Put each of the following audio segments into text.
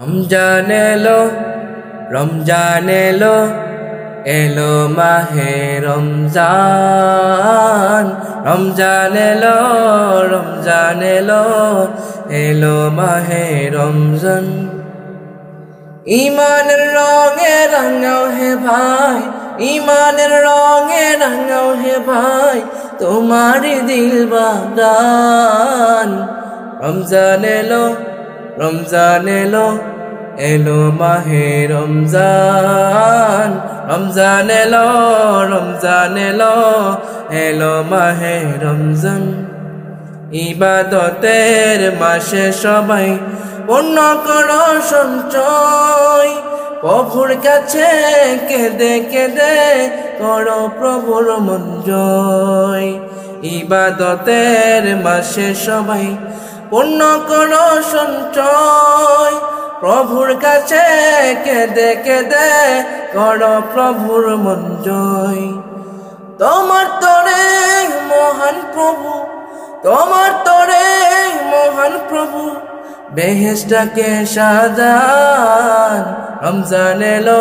রমজান এলো, রমজান এলো, এলো মাহে রমজান। রমজান এলো, রমজান এলো, এলো মাহে রমজান। ইমানের রঙে রাঙাও হে ভাই, ইমানের রঙে রাঙাও হে ভাই, তোমারি দিল বাগান। রমজান এলো, রমজান এলো, এলো মাহে রমজান। রমজান এলো, রমজান এলো, এলো মাহে রমজান। ইবাদতের মাসে সবাই পূর্ণ করো সঞ্চয়, প্রভুর কাছে কেঁদে কেঁদে করো প্রভুর মন জয়। ইবাদতের মাসে সবাই পূর্ণ করো সঞ্চয়, প্রভুর কাছে কেঁদে কেঁদে করো প্রভুর মন জয়। তোমার তরে মহান প্রভু, তোমার তরে মহান প্রভু বেহেশতকে সাজান। রমজান এলো,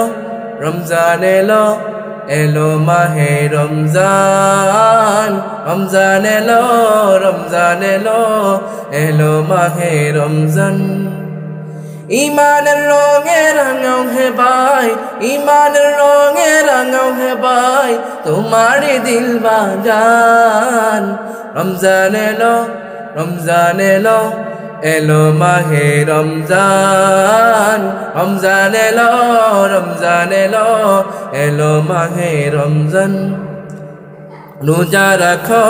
রমজান এলো, এলো মাহে রমজান। রমজান এলো, রমজান এলো, এলো মাহে রমজান। ইমানের রঙে রাঙাও হে ভাই, ইমানের রঙে রাঙাও হে ভাই, তোমারি দিল বাগান। রমজান এলো, রমজান এলো, এলো মাহে রমজান। রমজান এলো, রমজান এলো, এলো মাহে রমজান। রোজা রাখো,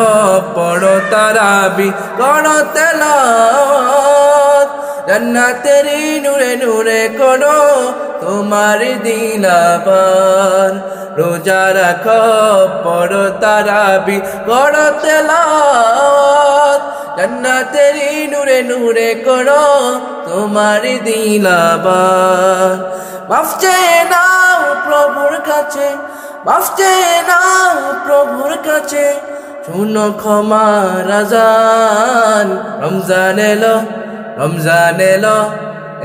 পড়ো তারাবি, করো তেলাওয়াত, জান্নাতের নূরে নূরে করো তোমার দিলাবার। রোজা রাখো, পড়ো তারাবি, করো তেলাওয়াত, জান্নাতের নূরে নূরে করো তোমার দিলাবার। মাফ চেয়ে নাও প্রভুর কাছে, মাফ চেয়ে নাও প্রভুর কাছে, শুনো ক্ষমার আযান। রমজান এলো, রমজান এলো,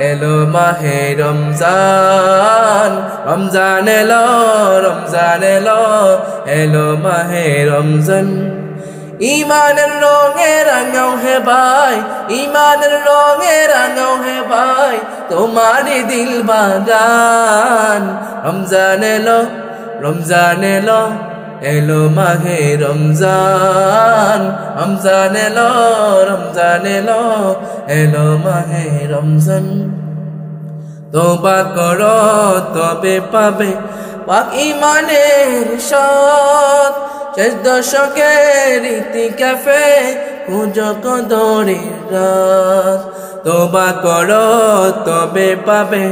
এলো মাহে রমজান। রমজান এলো, রমজান এলো, এলো মাহে রমজান। ইমানের রঙে রাঙাও হে ভাই, ইমানের রঙে রাঙাও হে ভাই, তোমারি দিল বাগান। রমজান এলো, রমজান এলো, এলো মাহে রমজান। রমজান এলো, রমজান এলো, এলো মাহে রমজান। তওবা করো তবে পাবে পাক ইমানের স্বাদ, শেষ দশকের ইতিকাফে খুঁজো কদরের রাত। তওবা করো তবে পাবে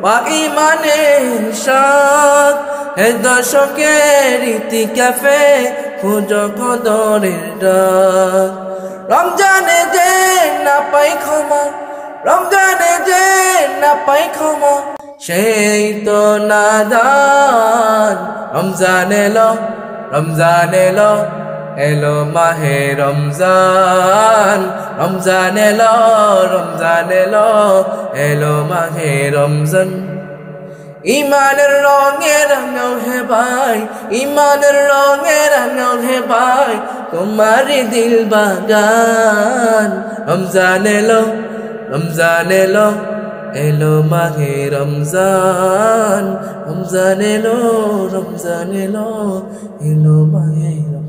পাক ইমানের স্বাদ, শেষ দশকের ইতিকাফে খুঁজো কদরের রাত। রমজানে যে না পাই ক্ষমা, রমজানে যে না পাই ক্ষমা, সেই তো নাদান। রমজান এলো, রমজান এলো, এলো মাহে রমজান। রমজান এলো, রমজান এলো, এলো মাহে রমজান। ইমানের রঙে রাঙাও হে ভাই, ইমানের রঙে রাঙাও হে ভাই, তোমারি দিল বাগান। রমজান এলো, রমজান এলো, এলো মাহে রমজান। রমজান এলো, রমজান এলো, এলো মাহে রমজান।